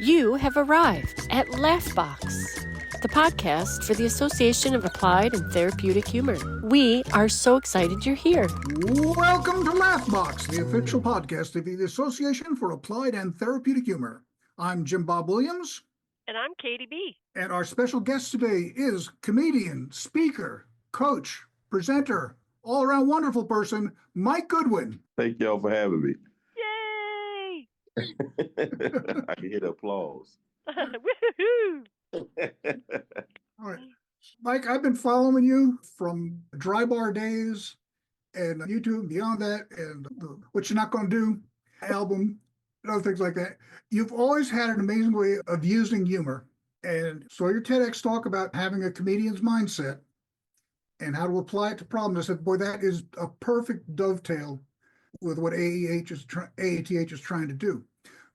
You have arrived at Laughbox, the podcast for the Association of Applied and Therapeutic Humor. We are so excited you're here. Welcome to Laughbox, the official podcast of the Association for Applied and Therapeutic Humor. I'm Jim Bob Williams. And I'm Katie B. And our special guest today is comedian, speaker, coach, presenter, all-around wonderful person, Mike Goodwin. Thank y'all for having me. Yay! I can hear the applause. Woohoo! All right. Mike, I've been following you from Dry Bar days and YouTube, beyond that, and the What You're Not Gonna Do album, and other things like that. You've always had an amazing way of using humor. And so your TEDx talk about having a comedian's mindset and how to apply it to problems, I said, boy, that is a perfect dovetail with what AATH is trying to do.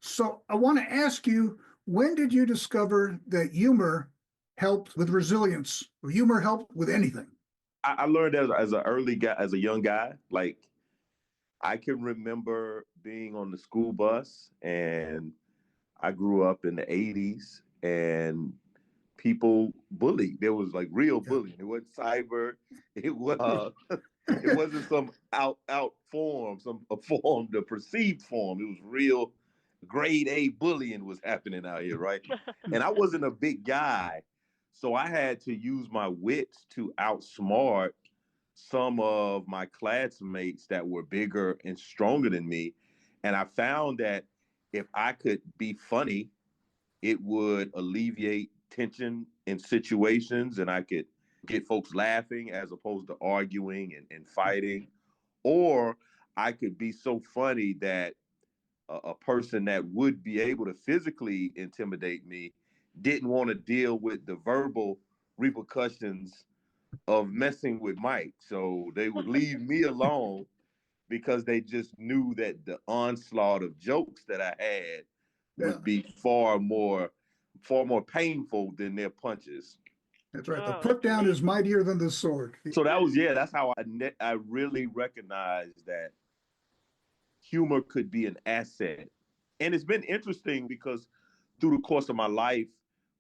So I want to ask you, when did you discover that humor helped with resilience, or humor helped with anything? I learned as a young guy, like I can remember being on the school bus, and I grew up in the 80s, and people bullied. There was like real bullying. It wasn't cyber. It was it wasn't some out form, the perceived form. It was real grade A bullying was happening out here, right? And I wasn't a big guy, so I had to use my wits to outsmart some of my classmates that were bigger and stronger than me. And I found that if I could be funny, it would alleviate tension in situations, and I could get folks laughing as opposed to arguing and fighting. Or I could be so funny that a person that would be able to physically intimidate me didn't want to deal with the verbal repercussions of messing with Mike. So they would leave me alone because they just knew that the onslaught of jokes that I had would be far more painful than their punches. That's right. The put down is mightier than the sword. So that's how I really recognized that humor could be an asset. And it's been interesting because through the course of my life,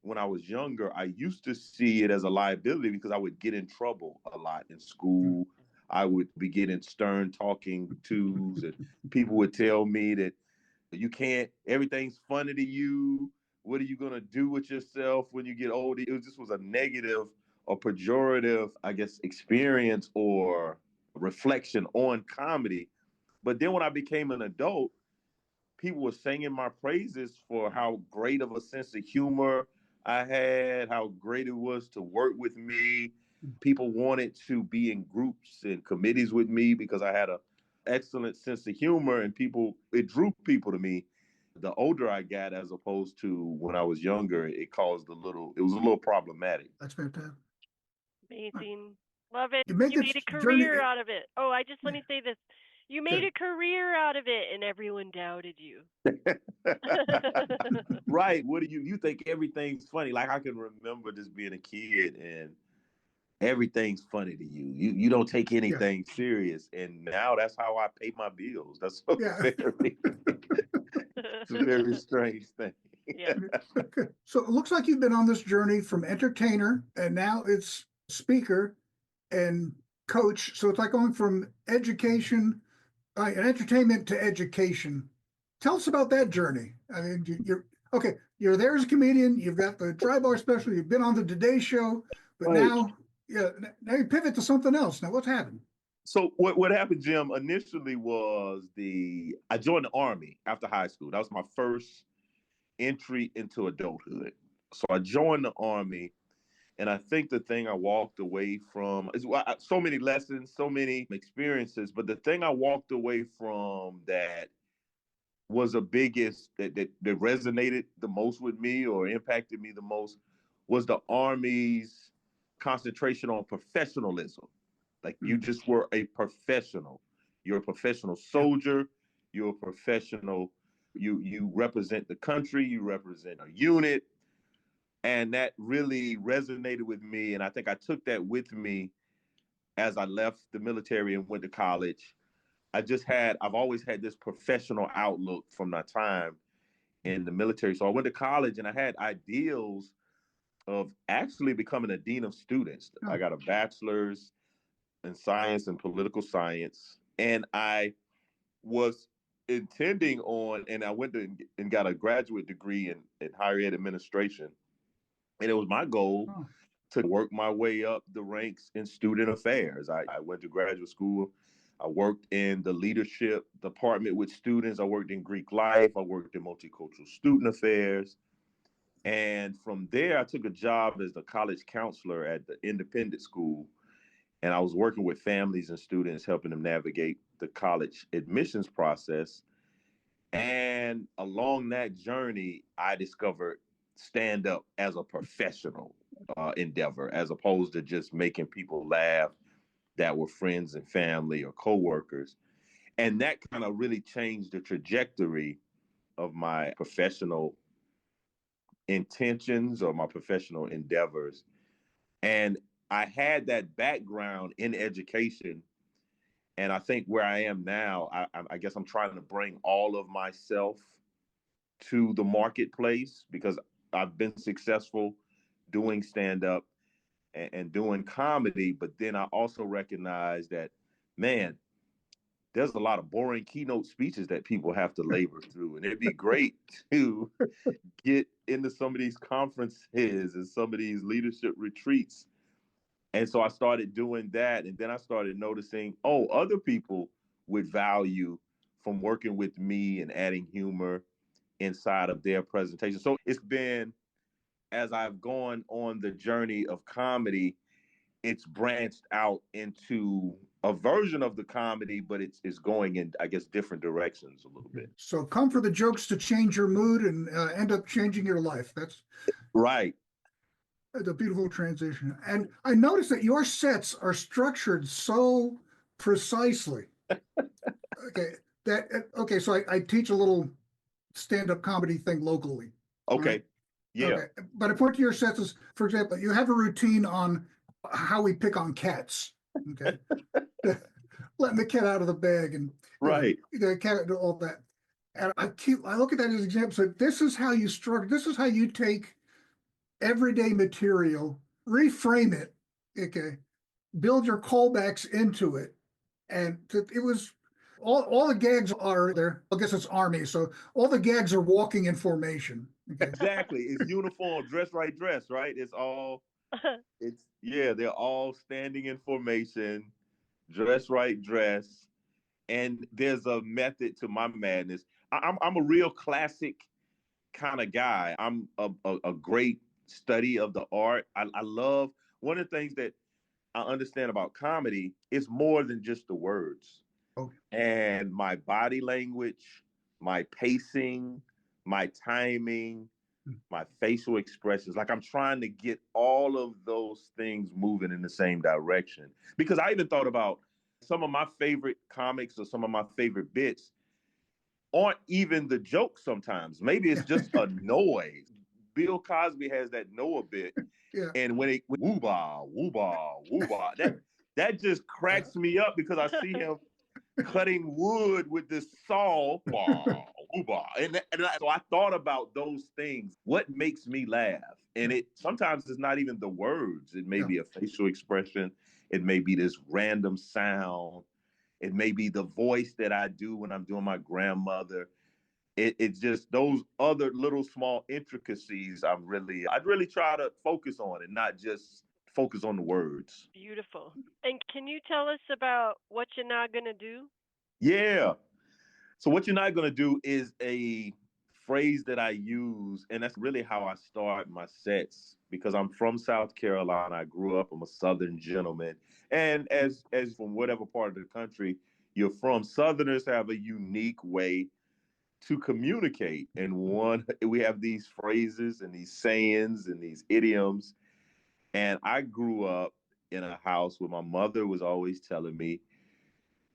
when I was younger, I used to see it as a liability because I would get in trouble a lot in school. I would be getting stern talking tos, and people would tell me that everything's funny to you. What are you going to do with yourself when you get older? This was a negative or pejorative, I guess, experience or reflection on comedy. But then when I became an adult, people were singing my praises for how great of a sense of humor I had, how great it was to work with me. People wanted to be in groups and committees with me because I had an excellent sense of humor, and it drew people to me. The older I got, as opposed to when I was younger, it was a little problematic. That's fantastic. Amazing. Love it. You made a career out of it. Oh, let me say this. You made a career out of it, and everyone doubted you. Right. What do you think everything's funny? Like, I can remember just being a kid and everything's funny to you. You don't take anything serious. And now that's how I pay my bills. That's it's a very strange thing. Yeah. Okay. So it looks like you've been on this journey from entertainer, and now it's speaker and coach. So it's like going from education and entertainment to education. Tell us about that journey. I mean, you're there as a comedian, you've got the Dry Bar special, you've been on the Today Show, but now you pivot to something else. Now, what's happened? So what happened, Jim, initially was I joined the Army after high school. That was my first entry into adulthood. So I joined the Army, and I think the thing I walked away from is so many lessons, so many experiences, but the thing I walked away from that was the biggest, that resonated the most with me or impacted me the most, was the Army's concentration on professionalism. Like, you just were a professional. You're a professional soldier. You're a professional. You represent the country. You represent a unit. And that really resonated with me. And I think I took that with me as I left the military and went to college. I've always had this professional outlook from my time in the military. So I went to college and I had ideals of actually becoming a dean of students. Oh. I got a bachelor's in science and political science. And I was intending on, and I went to and got a graduate degree in higher ed administration. And it was my goal to work my way up the ranks in student affairs. I went to graduate school. I worked in the leadership department with students. I worked in Greek life. I worked in multicultural student affairs. And from there, I took a job as the college counselor at the independent school. And I was working with families and students, helping them navigate the college admissions process. And along that journey, I discovered stand up as a professional endeavor, as opposed to just making people laugh that were friends and family or coworkers. And that kind of really changed the trajectory of my professional intentions or my professional endeavors. And I had that background in education. And I think where I am now, I guess I'm trying to bring all of myself to the marketplace because I've been successful doing stand up and doing comedy. But then I also recognize that, man, there's a lot of boring keynote speeches that people have to labor through. And it'd be great to get into some of these conferences and some of these leadership retreats. And so I started doing that. And then I started noticing, other people would value from working with me and adding humor inside of their presentation. So it's been, as I've gone on the journey of comedy, it's branched out into a version of the comedy, but it's going in, I guess, different directions a little bit. So come for the jokes to change your mood and end up changing your life. That's right. A beautiful transition. And I noticed that your sets are structured so precisely. So I teach a little stand-up comedy thing locally. Okay. Right? Yeah. Okay. But I point to your sets as, for example, you have a routine on how we pick on cats. Okay. Letting the cat out of the bag and right. The cat, all that. And I look at that as an example. So this is how you structure, this is how you take everyday material, reframe it, okay, build your callbacks into it. And it was all the gags are there. I guess it's army, so all the gags are walking in formation. Okay. Exactly. It's uniform, dress right, right? They're all standing in formation, dress right, dress. And there's a method to my madness. I'm a real classic kind of guy. I'm a great study of the art. I love, one of the things that I understand about comedy is more than just the words. Okay. And my body language, my pacing, my timing, my facial expressions. Like I'm trying to get all of those things moving in the same direction. Because I even thought about some of my favorite comics or some of my favorite bits aren't even the jokes sometimes. Maybe it's just a noise. Bill Cosby has that Noah bit. Yeah. And when woo-bah, woo-bah, woo-bah, that just cracks me up because I see him cutting wood with this saw, woo-bah. So I thought about those things. What makes me laugh? And it sometimes it's not even the words. It may be a facial expression. It may be this random sound. It may be the voice that I do when I'm doing my grandmother. It's just those other little small intricacies I'd really try to focus on and not just focus on the words. Beautiful. And can you tell us about what you're not going to do? Yeah. So what you're not going to do is a phrase that I use, and that's really how I start my sets because I'm from South Carolina. I grew up, I'm a Southern gentleman. And as from whatever part of the country you're from, Southerners have a unique way to communicate. And we have these phrases and these sayings and these idioms. And I grew up in a house where my mother was always telling me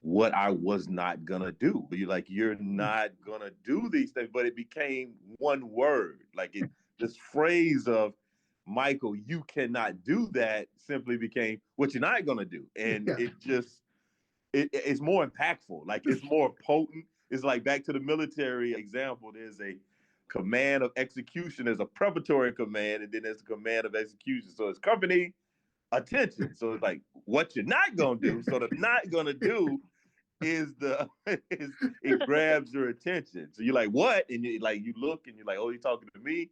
what I was not gonna do. You're not gonna do these things, but it became one word. This phrase of, Michael, you cannot do that, simply became what you're not gonna do. And it's more impactful. It's more potent. It's like back to the military example. There's a command of execution. There's a preparatory command, and then there's a command of execution. So it's company attention. So it's like what you're not gonna do. So the not gonna do is it grabs your attention. So you're like, what? And you look and you're like, oh, you're talking to me.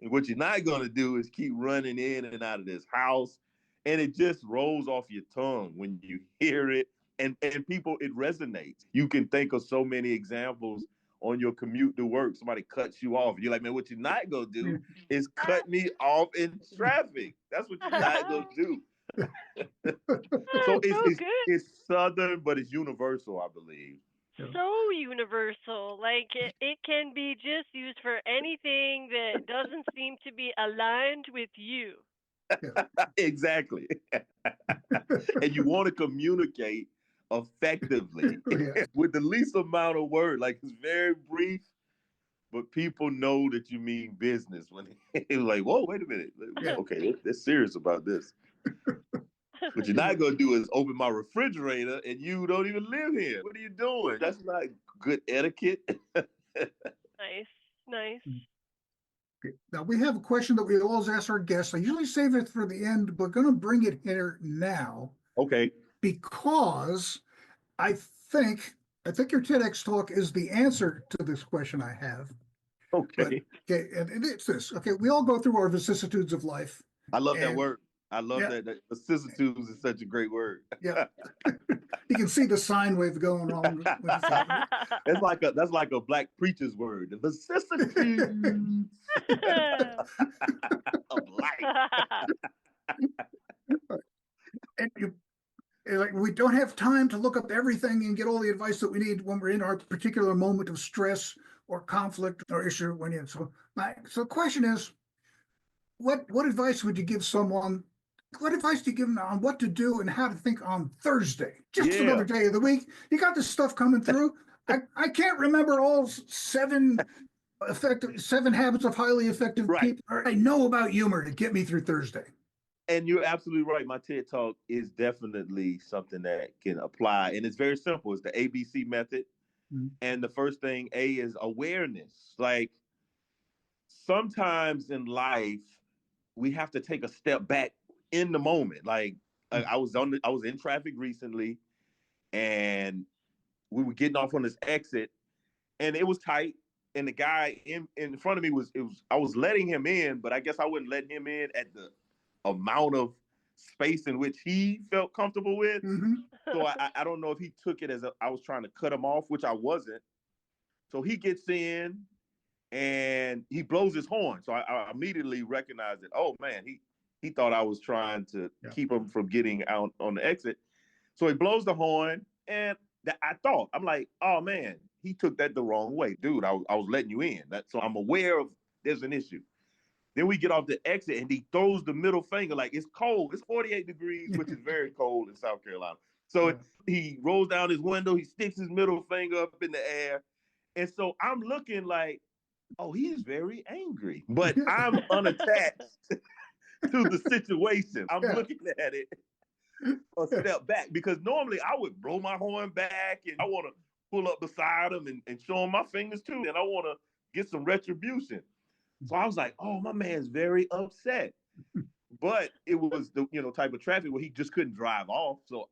And what you're not gonna do is keep running in and out of this house. And it just rolls off your tongue when you hear it. And people, it resonates. You can think of so many examples on your commute to work. Somebody cuts you off. You're like, man, what you're not gonna do is cut me off in traffic. That's what you're not gonna do. So it's Southern, but it's universal, I believe. So universal. Like it can be just used for anything that doesn't seem to be aligned with you. Exactly. And you want to communicate effectively with the least amount of word. Like it's very brief, but people know that you mean business when they're like, whoa, wait a minute. Okay, they're serious about this. What you're not going to do is open my refrigerator and you don't even live here. What are you doing? That's not good etiquette. Nice. Okay. Now, we have a question that we always ask our guests. I usually save it for the end, but we're going to bring it here now. Okay. Because I think your TEDx talk is the answer to this question I have. Okay. But, and it's this. Okay, we all go through our vicissitudes of life. I love that word. I love that. Vicissitudes is such a great word. Yeah. You can see the sine wave going on. That's like a black preacher's word. The vicissitudes of life. And like we don't have time to look up everything and get all the advice that we need when we're in our particular moment of stress or conflict or issue. So the question is, what advice would you give someone? What advice do you give them on what to do and how to think on Thursday? Just another day of the week. You got this stuff coming through. I can't remember all seven habits of highly effective people. I know about humor to get me through Thursday. And you're absolutely right. My TED Talk is definitely something that can apply. And it's very simple. It's the ABC method. Mm-hmm. And the first thing, A, is awareness. Like sometimes in life, we have to take a step back in the moment. Like I was in traffic recently and we were getting off on this exit and it was tight. And the guy in front of me I was letting him in, but I guess I wouldn't let him in at the amount of space in which he felt comfortable with. Mm-hmm. So I don't know if he took it as I was trying to cut him off, which I wasn't. So he gets in and he blows his horn. So I immediately recognized it. Oh man, he thought I was trying to keep him from getting out on the exit. So he blows the horn and I'm like, oh man, he took that the wrong way. Dude, I was letting you in. So I'm aware of there's an issue. Then we get off the exit and he throws the middle finger like it's cold. It's 48 degrees, which is very cold in South Carolina. So he rolls down his window, he sticks his middle finger up in the air. And so I'm looking like, oh, he's very angry. But I'm unattached to the situation. I'm looking at it a step back because normally I would blow my horn back and I want to pull up beside him and show him my fingers too. And I want to get some retribution. So I was like, oh, my man's very upset. But it was the type of traffic where he just couldn't drive off. So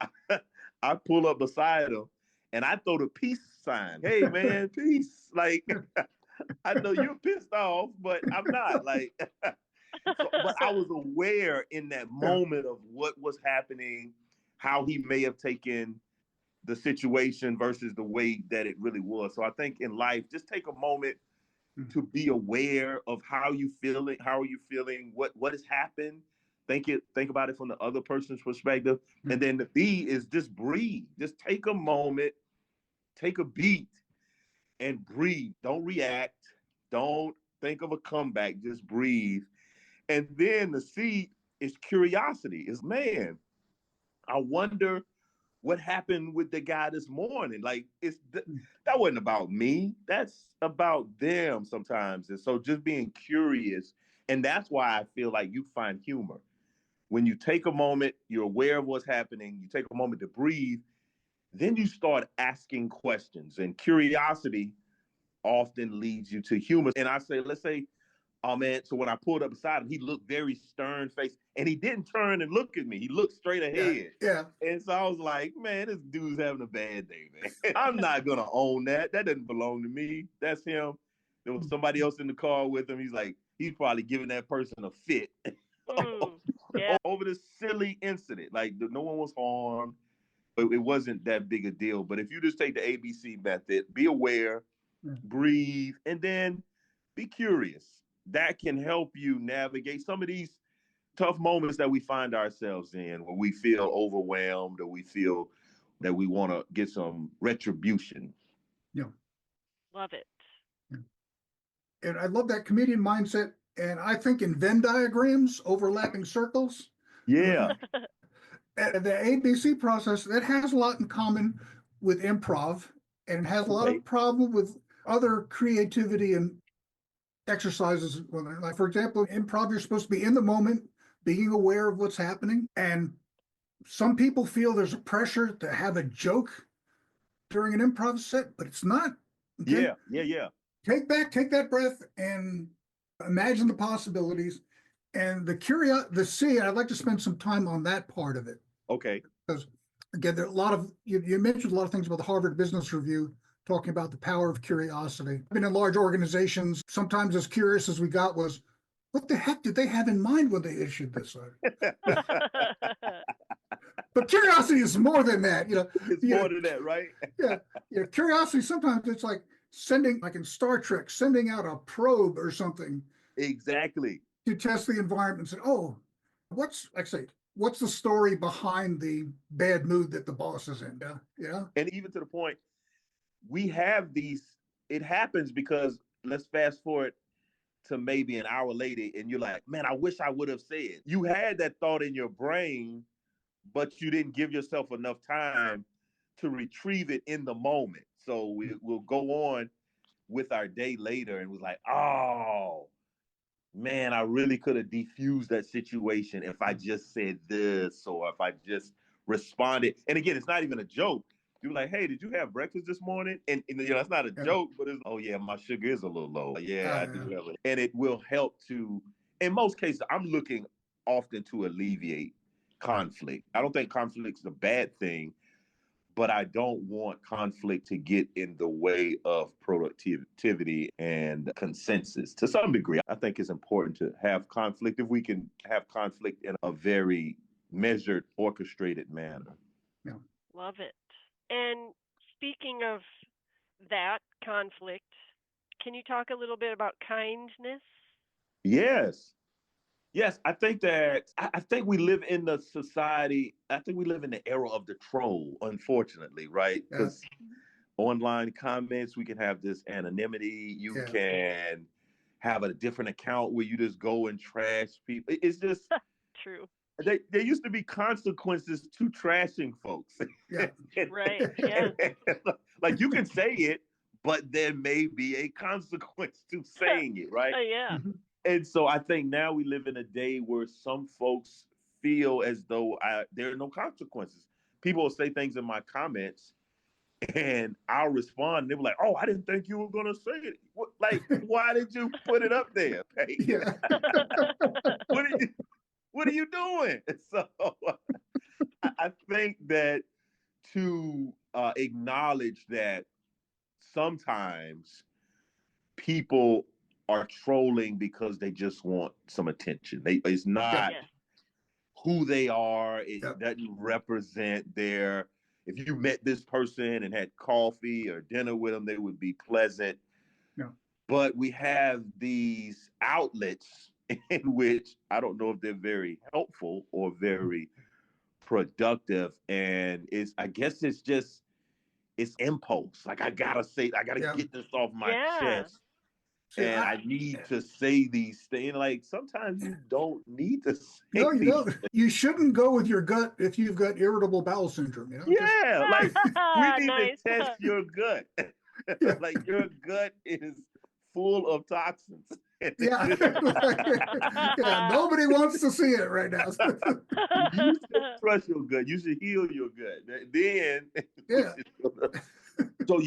I pull up beside him and I throw the peace sign. Hey, man, peace. Like, I know you're pissed off, but I'm not. Like, but I was aware in that moment of what was happening, how he may have taken the situation versus the way that it really was. So I think in life, just take a moment to be aware of how you feeling, what has happened. Think about it from the other person's perspective. And then the B is just breathe. Just take a moment, take a beat and breathe. Don't react. Don't think of a comeback. Just breathe. And then the C is curiosity. Is man, I wonder what happened with the guy this morning. Like that wasn't about me. That's about them sometimes. And so just being curious. And that's why I feel like you find humor. When you take a moment, you're aware of what's happening, you take a moment to breathe, then you start asking questions. And curiosity often leads you to humor. And I say, let's say, oh man, so when I pulled up beside him, he looked very stern faced and he didn't turn and look at me. He looked straight ahead. Yeah. And so I was like, man, this dude's having a bad day, man. I'm not going to own that. That doesn't belong to me. That's him. There was somebody else in the car with him. He's like, he's probably giving that person a fit over this silly incident. Like no one was harmed. It wasn't that big a deal. But if you just take the ABC method, be aware, breathe, and then be curious. That can help you navigate some of these tough moments that we find ourselves in when we feel overwhelmed or we feel that we want to get some retribution. Yeah. Love it. And I love that comedian mindset. And I think in Venn diagrams, overlapping circles. Yeah. The ABC process, that has a lot in common with improv and has a lot of problem with other creativity and exercises. Like, for example, improv, you're supposed to be in the moment, being aware of what's happening. And some people feel there's a pressure to have a joke during an improv set, but it's not. Okay? Yeah. Take that breath and imagine the possibilities. And the C, I'd like to spend some time on that part of it. Okay. Because again, there are a lot of, you mentioned a lot of things about the Harvard Business Review, talking about the power of curiosity. I've been in large organizations. Sometimes as curious as we got was, what the heck did they have in mind when they issued this? But curiosity is more than that. It's more than that, right? Yeah. Curiosity, sometimes it's like sending, like in Star Trek, sending out a probe or something. Exactly. To test the environment and say, oh, what's the story behind the bad mood that the boss is in? Yeah. And even to the point, we have these, it happens because let's fast forward to maybe an hour later and you're like, man, I wish I would have said. You had that thought in your brain, but you didn't give yourself enough time to retrieve it in the moment. So we'll go on with our day later and was like, oh, man, I really could have defused that situation if I just said this or if I just responded. And again, it's not even a joke. You're like, hey, did you have breakfast this morning? And it's not a joke, but it's, oh yeah, my sugar is a little low. Yeah, I do have it. And it will help to, in most cases, I'm looking often to alleviate conflict. I don't think conflict's a bad thing, but I don't want conflict to get in the way of productivity and consensus. To some degree, I think it's important to have conflict if we can have conflict in a very measured, orchestrated manner. Yeah. Love it. And speaking of that conflict, can you talk a little bit about kindness? Yes. Yes, I think we live in the society, I think we live in the era of the troll, unfortunately, right? Because online comments, we can have this anonymity. You can have a different account where you just go and trash people. It's just true. There used to be consequences to trashing folks. Yeah. Right. Yeah. Like you can say it, but there may be a consequence to saying it, right? Yeah. And so I think now we live in a day where some folks feel as though there are no consequences. People will say things in my comments and I'll respond. And they were like, oh, I didn't think you were going to say it. Like, why did you put it up there? Hey? Yeah. What are you doing? So I think that to acknowledge that sometimes people are trolling because they just want some attention. It's not who they are. It doesn't represent their, if you met this person and had coffee or dinner with them, they would be pleasant. Yeah. But we have these outlets in which I don't know if they're very helpful or very productive. And I guess it's impulse. Like I gotta get this off my chest. And I need to say these things. Like sometimes you don't need to say these things. You shouldn't go with your gut if you've got irritable bowel syndrome. Yeah, like we need to test your gut. Like your gut is full of toxins. Yeah. Nobody wants to see it right now. You should trust your gut. You should heal your gut. Then, so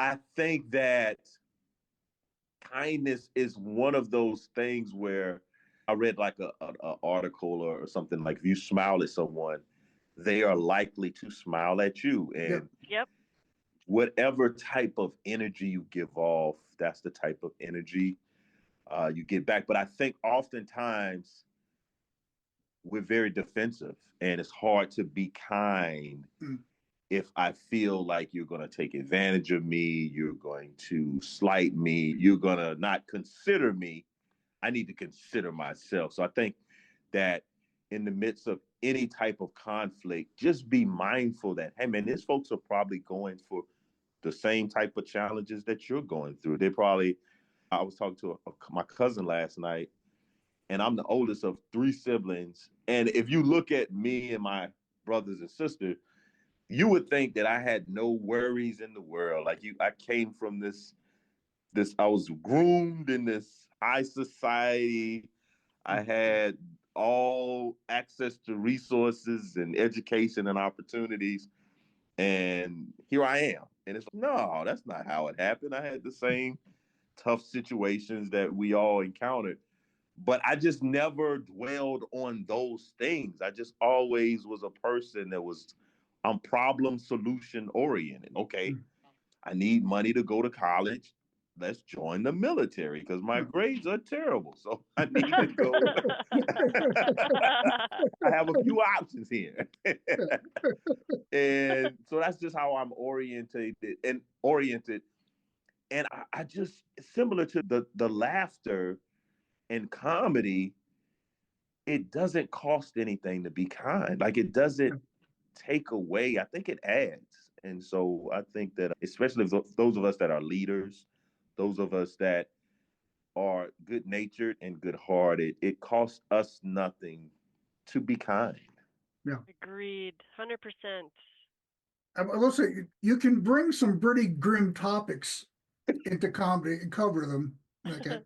I think that kindness is one of those things where I read like a article or something like if you smile at someone, they are likely to smile at you. Yeah. And Yep. whatever type of energy you give off, that's the type of energy you get back. But I think oftentimes we're very defensive and it's hard to be kind Mm. if I feel like you're going to take advantage of me, you're going to slight me, you're going to not consider me. I need to consider myself. So I think that in the midst of any type of conflict, just be mindful that, hey, man, these folks are probably going for the same type of challenges that you're going through. I was talking to my cousin last night, and I'm the oldest of three siblings. And if you look at me and my brothers and sisters, you would think that I had no worries in the world. I came from I was groomed in this high society. I had all access to resources and education and opportunities. And here I am. And it's like, no, that's not how it happened. I had the same tough situations that we all encountered. But I just never dwelled on those things. I just always was a person that was I'm problem solution oriented. Okay, I need money to go to college. Let's join the military because my grades are terrible. So I need to go. I have a few options here. And so that's just how I'm oriented. And I just similar to the laughter and comedy, it doesn't cost anything to be kind. Like it doesn't take away. I think it adds. And so I think that especially those of us that are leaders, those of us that are good natured and good hearted, it costs us nothing to be kind. Yeah. Agreed. 100%. I will say you can bring some pretty grim topics into comedy and cover them. Okay.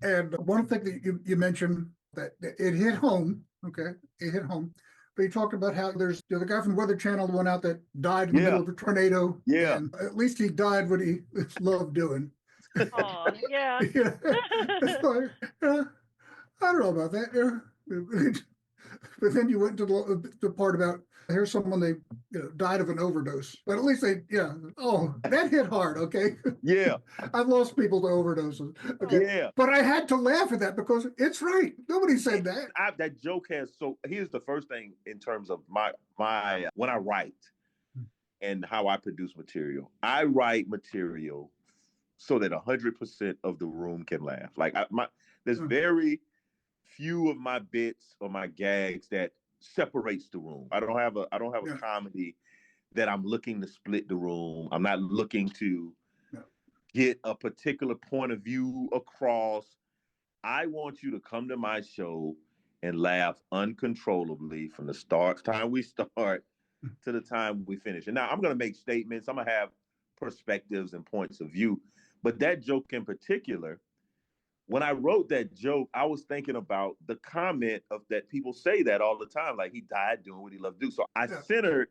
And one thing that you mentioned that it hit home. Okay. It hit home. But you talked about how there's the guy from Weather Channel, the one out that died in the middle of a tornado. Yeah. And at least he died what he loved doing. Oh, yeah. Yeah. It's like, I don't know about that. Yeah. But then you went to the part about here's someone they died of an overdose. But at least that hit hard. Okay. Yeah. I've lost people to overdoses. Okay. Yeah. But I had to laugh at that because it's right. Nobody said that. That joke here's the first thing in terms of my when I write and how I produce material. I write material so that 100% of the room can laugh. There's very few of my bits or my gags that separates the room. I don't have a comedy that I'm looking to split the room. I'm not looking to get a particular point of view across. I want you to come to my show and laugh uncontrollably from the time we start to the time we finish. And now I'm going to make statements. I'm going to have perspectives and points of view. But that joke in particular, when I wrote that joke, I was thinking about the comment of that people say that all the time, like he died doing what he loved to do. So I centered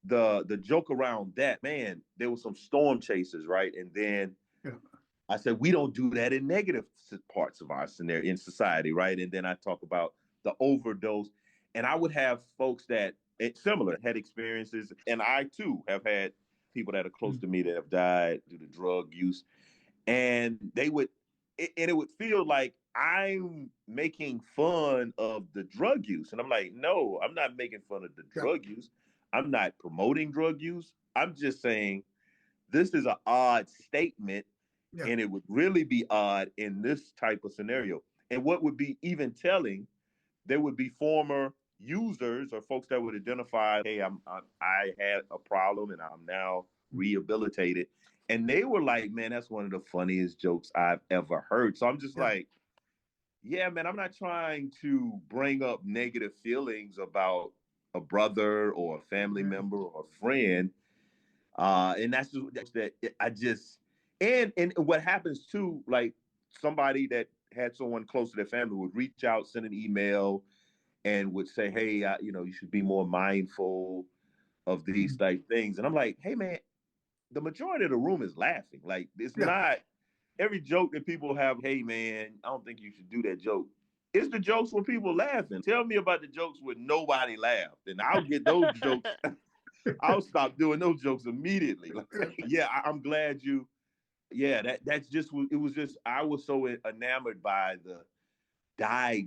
the joke around that. Man, there were some storm chasers, right? And then I said, we don't do that in negative parts of our scenario in society, right? And then I talk about the overdose. And I would have folks that similar had experiences. And I too have had people that are close to me that have died due to drug use. And it would feel like I'm making fun of the drug use. And I'm like, no, I'm not making fun of the drug use. I'm not promoting drug use. I'm just saying this is an odd statement. Yeah. And it would really be odd in this type of scenario. And what would be even telling, there would be former users or folks that would identify, hey, I had a problem and I'm now rehabilitated. And they were like, man, that's one of the funniest jokes I've ever heard. So I'm just like, yeah, man, I'm not trying to bring up negative feelings about a brother or a family member or a friend. And that's that I just, and what happens too, like somebody that had someone close to their family would reach out, send an email, and would say, hey, you should be more mindful of these type things. And I'm like, hey, man, the majority of the room is laughing. Like, it's Yeah. not every joke that people have, hey man, I don't think you should do that joke. It's the jokes when people laughing. Tell me about the jokes where nobody laughed, and I'll get those jokes. I'll stop doing those jokes immediately. Like, yeah, I'm glad you. Yeah, that's just it was just I was so enamored by the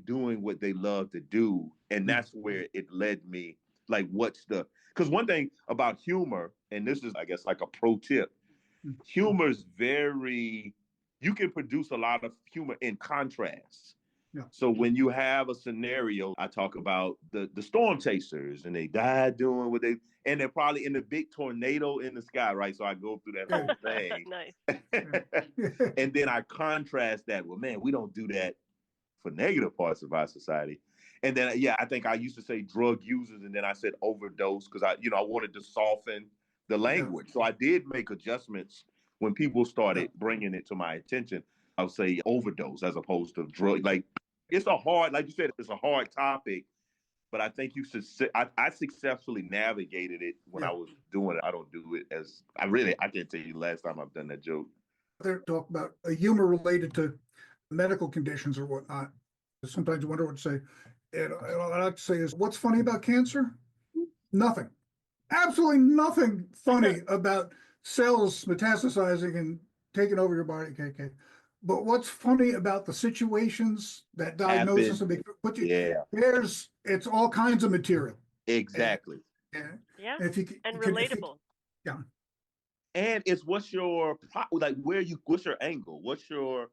doing what they love to do, and that's where it led me. Like, because one thing about humor, and this is I guess like a pro tip, humor is you can produce a lot of humor in contrast. Yeah. So when you have a scenario, I talk about the storm chasers, and they died doing what and they're probably in the big tornado in the sky, right? So I go through that whole thing. Nice. And then I contrast that with, man, we don't do that for negative parts of our society. And then, yeah, I think I used to say drug users, and then I said overdose because I wanted to soften the language. So I did make adjustments when people started bringing it to my attention. I would say overdose as opposed to drug. Like, it's like you said, it's a hard topic, but I think I successfully navigated it when I was doing it. I don't do it I can't tell you the last time I've done that joke. They talk about a humor related to medical conditions or whatnot. Sometimes you wonder what to say. And what I like to say is, what's funny about cancer? Nothing. Absolutely nothing funny about cells metastasizing and taking over your body. Okay. But what's funny about the situations, that diagnosis, it's all kinds of material. Exactly. And Yeah. if you and can, relatable. Yeah. And it's what's your angle? What's your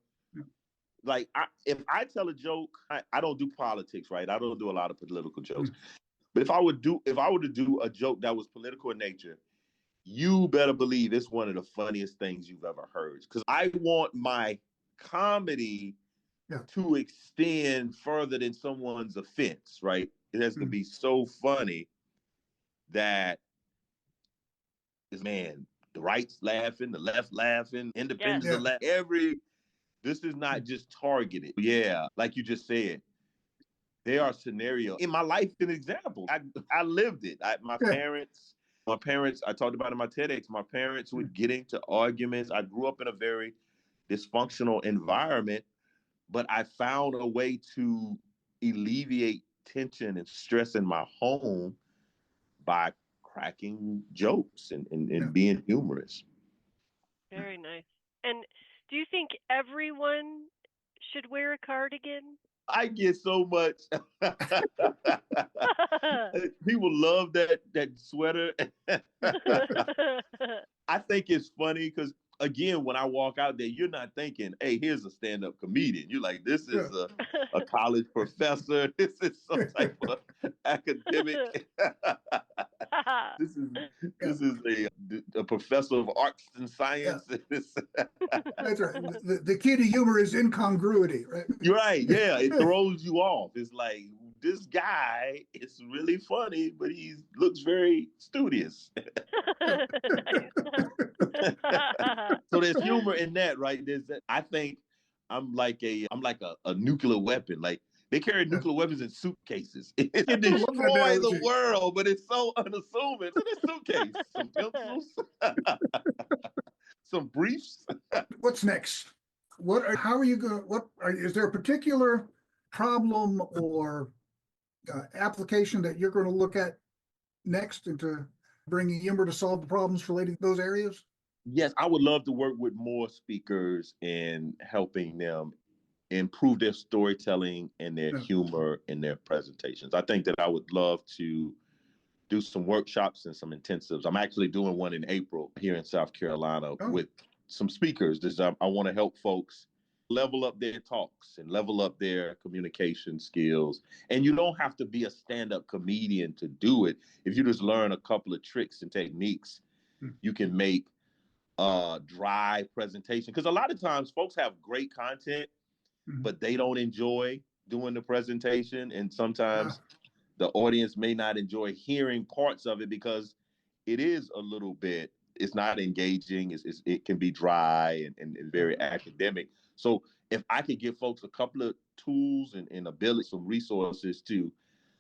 like? If I tell a joke, I don't do politics, right? I don't do a lot of political jokes. But if I were to do a joke that was political in nature, you better believe it's one of the funniest things you've ever heard. Because I want my comedy to extend further than someone's offense, right? It has to be so funny that man, the right's laughing, the left laughing, independents are laughing. This is not just targeted. Yeah, like you just said, there are scenarios in my life. An example, I lived it. My parents, I talked about in my TEDx. My parents would get into arguments. I grew up in a very dysfunctional environment, but I found a way to alleviate tension and stress in my home by cracking jokes and being humorous. Very nice. And do you think everyone should wear a cardigan? I get so much. People love that sweater. I think it's funny because, again, when I walk out there, you're not thinking, hey, here's a stand-up comedian. You're like, this is a college professor. This is some type of academic. This is a professor of arts and science. That's right. The key to humor is incongruity, right? You're right. Yeah, it throws you off. It's like, this guy is really funny, but he looks very studious. So there's humor in that, right? I think I'm like a nuclear weapon. Like, they carry nuclear weapons in suitcases. It can destroy the world, but it's so unassuming. It's in a suitcase. Some pencils, some briefs. What's next? Is there a particular problem or application that you're going to look at next into bringing humor to solve the problems relating to those areas? Yes, I would love to work with more speakers and helping them improve their storytelling and their humor in their presentations. I think that I would love to do some workshops and some intensives. I'm actually doing one in April here in South Carolina with some speakers. I want to help folks level up their talks and level up their communication skills. And you don't have to be a stand-up comedian to do it. If you just learn a couple of tricks and techniques, you can make a dry presentation. Because a lot of times folks have great content, but they don't enjoy doing the presentation. And sometimes the audience may not enjoy hearing parts of it because it is a little bit, it's not engaging. It can be dry and very academic. So if I could give folks a couple of tools and ability, some resources to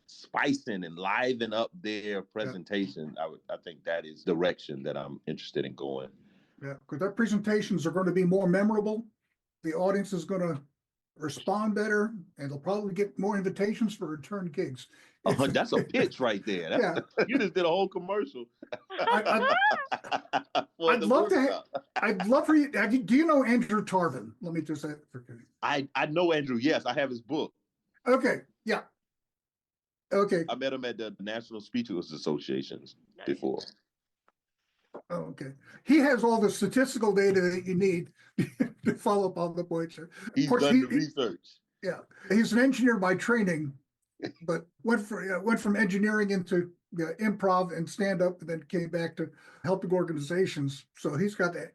spicing and liven up their presentation, I think that is the direction that I'm interested in going. Yeah, because their presentations are going to be more memorable. The audience is going to respond better, and they'll probably get more invitations for return gigs. Oh, that's a pitch right there. Yeah. You just did a whole commercial. I'd I'd love to. I'd love for you. Do you know Andrew Tarvin? Let me just say. I know Andrew. Yes, I have his book. Okay. Yeah. Okay. I met him at the National Speakers Associations before. Oh, okay. He has all the statistical data that you need to follow up on the points. He's done the research. Yeah, he's an engineer by training, but went from engineering into improv and stand up, and then came back to helping organizations. So he's got that.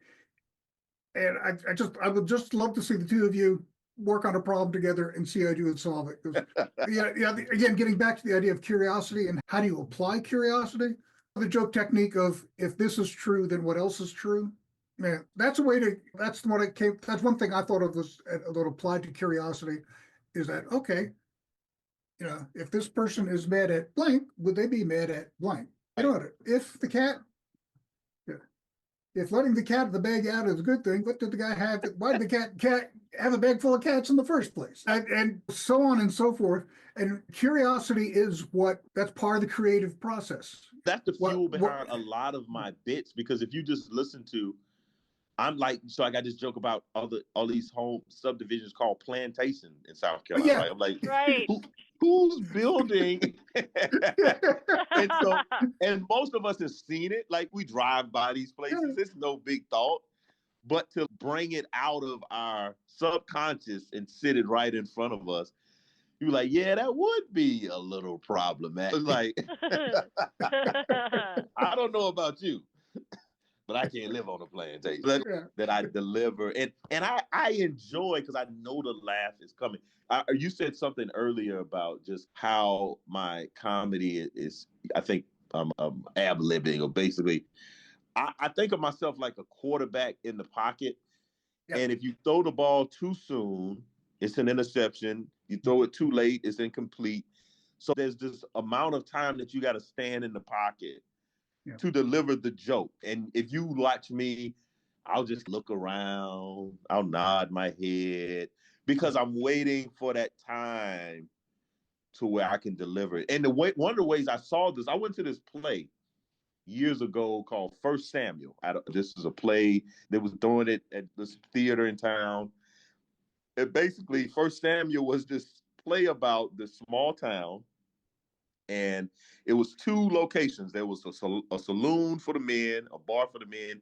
And I would just love to see the two of you work on a problem together and see how you would solve it. Again, getting back to the idea of curiosity and how do you apply curiosity? The joke technique of if this is true, then what else is true? Man, that's one thing I thought of was that applied to curiosity is that, okay, if this person is mad at blank, would they be mad at blank? If letting the cat the bag out is a good thing, what did the guy have? Why did the cat have a bag full of cats in the first place? And so on and so forth. And curiosity is that's part of the creative process. That's the fuel behind a lot of my bits, because if you just listen to, I got this joke about all these home subdivisions called plantation in South Carolina. Yeah. Right? I'm like, right. Who's building? and most of us have seen it. Like, we drive by these places. It's no big thought. But to bring it out of our subconscious and sit it right in front of us, you're like, yeah, that would be a little problematic. Like, I don't know about you, but I can't live on a plantation. That I deliver. And I enjoy, because I know the laugh is coming. You said something earlier about just how my comedy is, I think I'm ad-libbing, or basically, I think of myself like a quarterback in the pocket. Yeah. And if you throw the ball too soon, it's an interception. You throw it too late, it's incomplete. So there's this amount of time that you got to stand in the pocket to deliver the joke. And if you watch me, I'll just look around, I'll nod my head, because I'm waiting for that time to where I can deliver it. And one of the ways I saw this, I went to this play years ago called First Samuel. This is a play that was doing it at this theater in town. And basically, First Samuel was this play about this small town, and it was two locations. There was a saloon for the men, a bar for the men,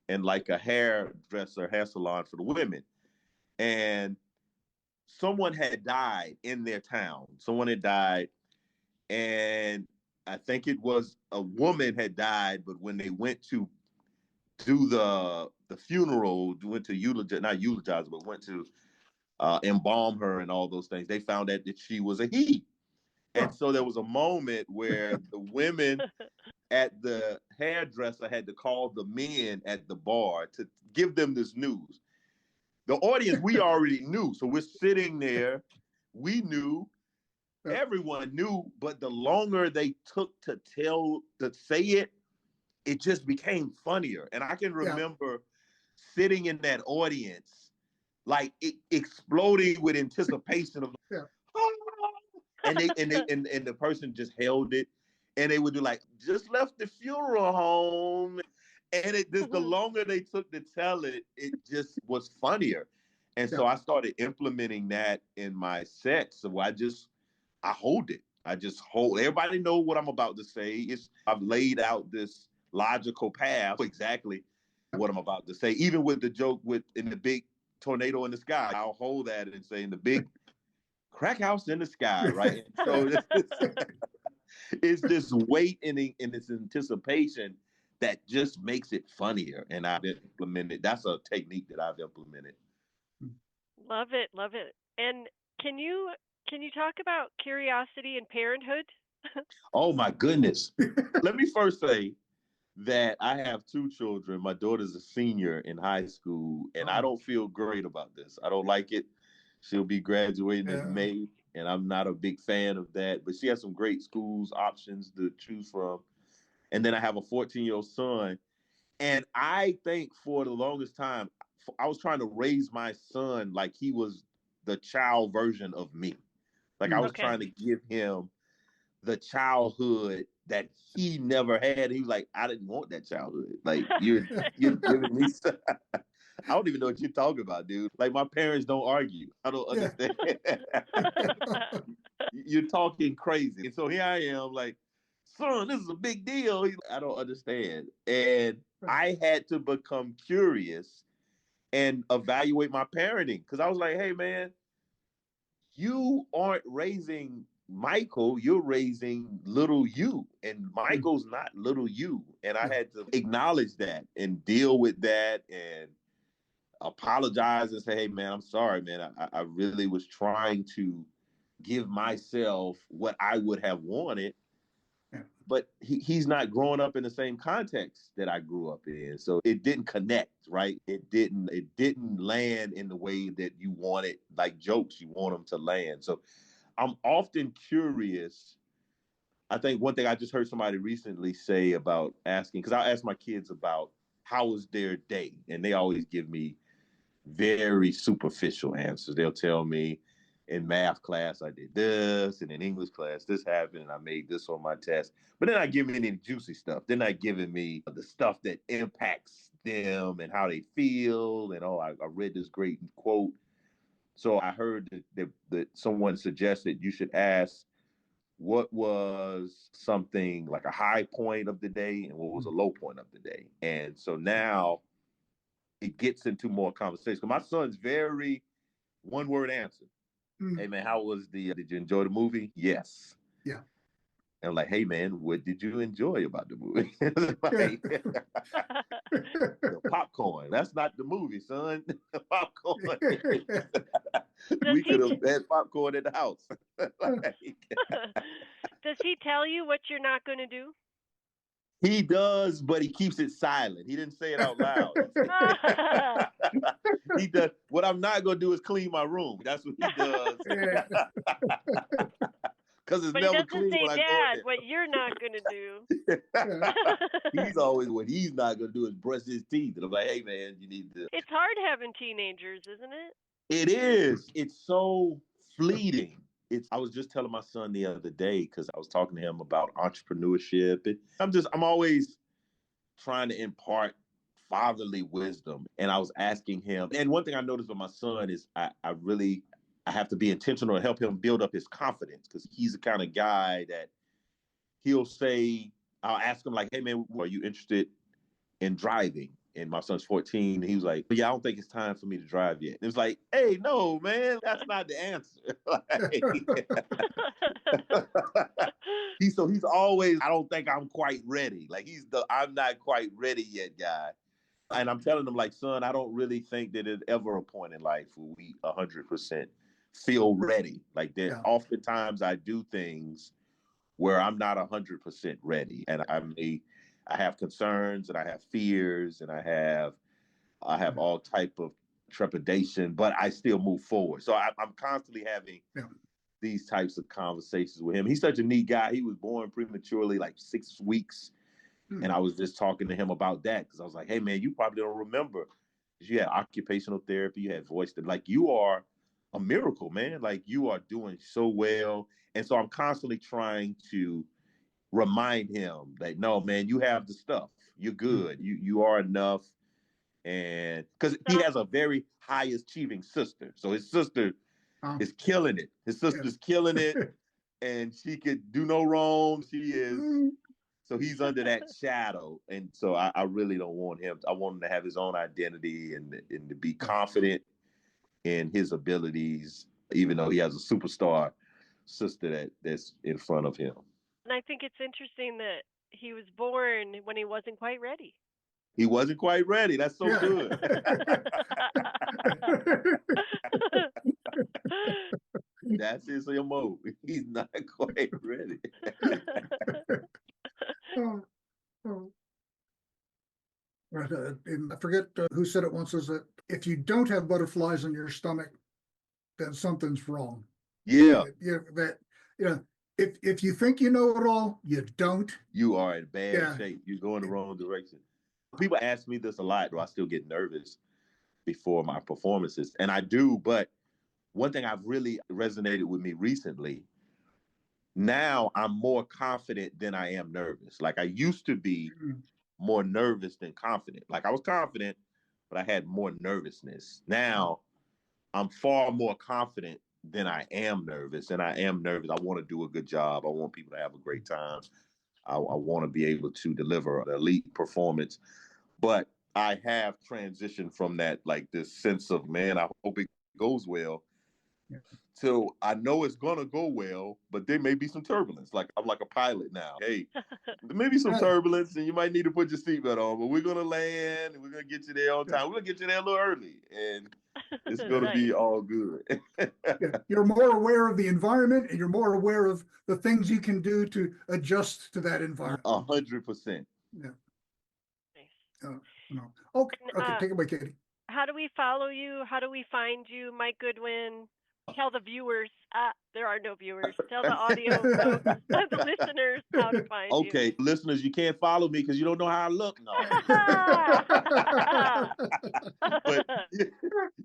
and like a hair salon for the women. And someone had died in their town. Someone had died, and I think it was a woman had died, but when they went to do the funeral, went to not eulogize, but went to embalm her and all those things, they found out that she was a he. And so there was a moment where the women at the hairdresser had to call the men at the bar to give them this news. The audience, we already knew. So we're sitting there. We knew. Everyone knew. But the longer they took to say it, it just became funnier. And I can remember sitting in that audience, like exploding with anticipation of, and the person just held it, and they would do like, just left the funeral home, and the longer they took to tell it, it just was funnier. And so I started implementing that in my set. So I hold it. I just hold. Everybody know what I'm about to say. I've laid out this logical path exactly what I'm about to say. Even with the joke in the big tornado in the sky, I'll hold that and say in the big crack house in the sky, right? So it's this weight and this anticipation that just makes it funnier. And I've implemented. That's a technique that I've implemented. Love it, love it. And can you talk about curiosity and parenthood? Oh my goodness. Let me first say that I have two children. My daughter's a senior in high school, and I don't feel great about this. I don't like it. She'll be graduating in May, and I'm not a big fan of that. But she has some great schools options to choose from. And then I have a 14-year-old son, And I think for the longest time, I was trying to raise my son like he was the child version of me. Like I was Okay. trying to give him the childhood that he never had. He was like, I didn't want that childhood. Like you're giving me I don't even know what you're talking about, dude. Like my parents don't argue. I don't Yeah. understand. You're talking crazy. And so here I am, like, son, this is a big deal. I don't understand. And I had to become curious and evaluate my parenting because I was like, hey, man, you aren't raising Michael, you're raising little you. And Michael's not little you. And I had to acknowledge that and deal with that and apologize and say, hey, man, I'm sorry, man. I really was trying to give myself what I would have wanted. Yeah. But he's not growing up in the same context that I grew up in. So it didn't connect, right? It didn't land in the way that you wanted, like jokes, you want them to land. So I'm often curious. I think one thing I just heard somebody recently say about asking, because I ask my kids about how was their day, and they always give me very superficial answers. They'll tell me in math class I did this, and in English class this happened, and I made this on my test. But they're not giving me any juicy stuff. They're not giving me the stuff that impacts them and how they feel. And I read this great quote. So I heard that someone suggested you should ask what was something like a high point of the day and what was a low point of the day. And so now it gets into more conversation. My son's very one word answer. Hey man, how was did you enjoy the movie? Yes. Yeah. And I'm like, hey man, what did you enjoy about the movie? Popcorn. That's not the movie, son. Popcorn. We could have had popcorn at the house. Does he tell you what you're not going to do? He does, but he keeps it silent. He didn't say it out loud. He does. What I'm not going to do is clean my room. That's what he does. Because it's but never he doesn't clean say, when I go Dad, in what you're not going to do. He's always, what he's not going to do is brush his teeth. And I'm like, hey, man, you need to. It's hard having teenagers, isn't it? It is. It's so fleeting. I was just telling my son the other day because I was talking to him about entrepreneurship. And I'm always trying to impart fatherly wisdom. And I was asking him, and one thing I noticed with my son is I have to be intentional to help him build up his confidence because he's the kind of guy that he'll say, I'll ask him like, hey man, are you interested in driving? And my son's 14. And he was like, yeah, I don't think it's time for me to drive yet. And it was like, hey, no, man, that's not the answer. He's always, I don't think I'm quite ready. Like he's the I'm not quite ready yet guy. And I'm telling him like, son, I don't really think that there's ever a point in life where we 100% feel ready. Like that oftentimes I do things where I'm not 100% ready. And I have concerns and I have fears and I have all type of trepidation, but I still move forward. So I'm constantly having these types of conversations with him. He's such a neat guy. He was born prematurely, like 6 weeks. And I was just talking to him about that because I was like, hey, man, you probably don't remember. You had occupational therapy, you had voice. Like you are a miracle, man. Like you are doing so well. And so I'm constantly trying to remind him that, no, man, you have the stuff. You're good. You are enough. And because he has a very high achieving sister. So his sister is killing it. His sister's killing it. And she could do no wrong. She is. So he's under that shadow. And so I really don't want him. I want him to have his own identity and to be confident in his abilities, even though he has a superstar sister that's in front of him. And I think it's interesting that he was born when he wasn't quite ready. He wasn't quite ready. That's so good. That's his MO. He's not quite ready. And I forget who said it once, is that if you don't have butterflies in your stomach, then something's wrong. Yeah. If you think you know it all, you don't. You are in bad shape. You go in the wrong direction. People ask me this a lot. Do I still get nervous before my performances? And I do, but one thing I've really resonated with me recently, now I'm more confident than I am nervous. Like I used to be more nervous than confident. Like I was confident, but I had more nervousness. Now I'm far more confident than I am nervous. And I am nervous. I want to do a good job. I want people to have a great time. I want to be able to deliver an elite performance. But I have transitioned from that, like this sense of, man, I hope it goes well. So I know it's gonna go well, but there may be some turbulence. Like I'm like a pilot now. Hey, there may be some turbulence, and you might need to put your seatbelt on. But we're gonna land, and we're gonna get you there on time. We're gonna get you there a little early, and it's gonna be all good. You're more aware of the environment, and you're more aware of the things you can do to adjust to that environment. 100%. Yeah. Nice. No. Okay. Take it away, Katie. How do we follow you? How do we find you, Mike Goodwin? Tell the viewers. There are no viewers. Tell the audio folks, the listeners how to find you. Okay, listeners, you can't follow me because you don't know how I look. No. But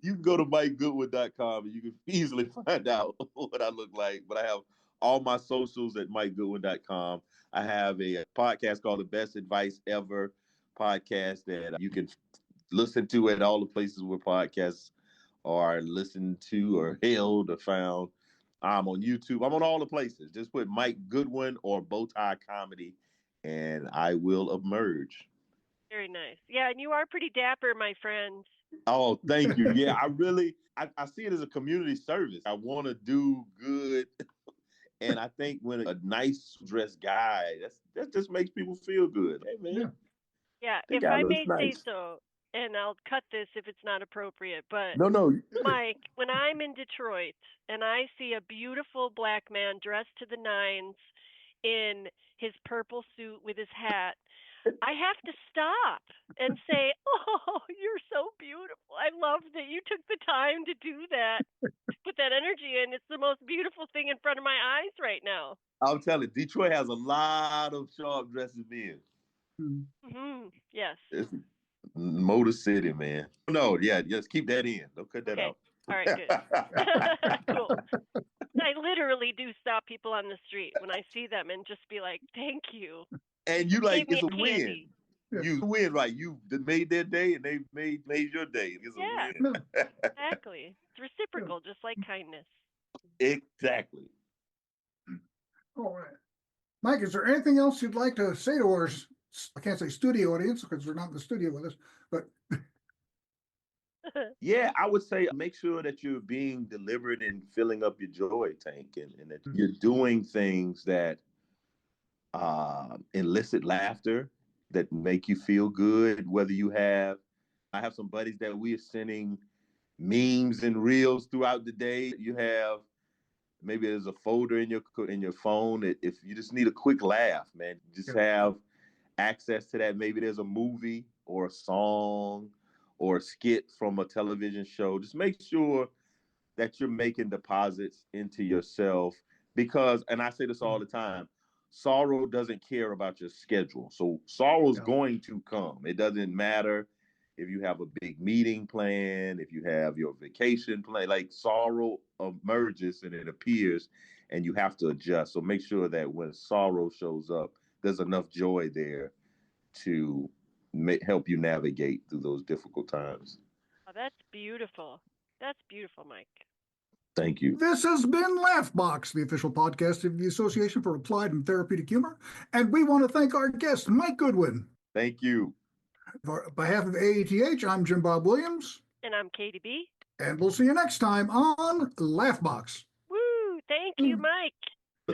you can go to MikeGoodwin.com and you can easily find out what I look like. But I have all my socials at MikeGoodwin.com. I have a podcast called The Best Advice Ever podcast that you can listen to at all the places where podcasts are listened to or held or found. I'm on YouTube. I'm on all the places. Just put Mike Goodwin or Bowtie Comedy and I will emerge. Very nice. Yeah, and you are pretty dapper, my friend. Oh, thank you. Yeah, I see it as a community service. I want to do good. And I think when a nice dressed guy, that just makes people feel good. Hey, man. Yeah, if I may say so, and I'll cut this if it's not appropriate, but no. Mike, when I'm in Detroit and I see a beautiful black man dressed to the nines in his purple suit with his hat, I have to stop and say, oh, you're so beautiful. I love that you took the time to do that, to put that energy in. It's the most beautiful thing in front of my eyes right now. I'm telling you, Detroit has a lot of sharp dressed men. Mm-hmm. Yes. It's Motor City, man. No, yeah, just keep that in. Don't cut that out. All right, good. Cool. I literally do stop people on the street when I see them and just be like, thank you. And you like, it's a candy. win. You win, right? You made their day and they made your day. It's a win. Exactly. It's reciprocal, just like kindness. Exactly. All right. Mike, is there anything else you'd like to say to our, I can't say studio audience because they're not in the studio with us, but. Yeah, I would say make sure that you're being deliberate in filling up your joy tank and that you're doing things that elicit laughter, that make you feel good. I have some buddies that we are sending memes and reels throughout the day. You have, maybe there's a folder in your phone that if you just need a quick laugh, man, just have access to that. Maybe there's a movie or a song or a skit from a television show. Just make sure that you're making deposits into yourself because, and I say this all the time, sorrow doesn't care about your schedule. So sorrow is going to come. It doesn't matter if you have a big meeting plan, if you have your vacation plan, like sorrow emerges and it appears and you have to adjust. So make sure that when sorrow shows up, there's enough joy there to help you navigate through those difficult times. Oh, that's beautiful. That's beautiful, Mike. Thank you. This has been Laughbox, the official podcast of the Association for Applied and Therapeutic Humor. And we want to thank our guest, Mike Goodwin. Thank you. On behalf of AATH, I'm Jim Bob Williams. And I'm Katie B. And we'll see you next time on Laughbox. Woo! Thank you, Mike.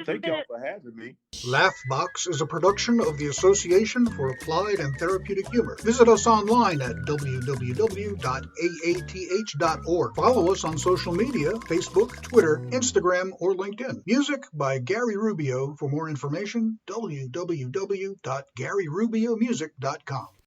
Thank y'all for having me. Laughbox is a production of the Association for Applied and Therapeutic Humor. Visit us online at www.aath.org. Follow us on social media, Facebook, Twitter, Instagram, or LinkedIn. Music by Gary Rubio. For more information, www.garyrubiomusic.com.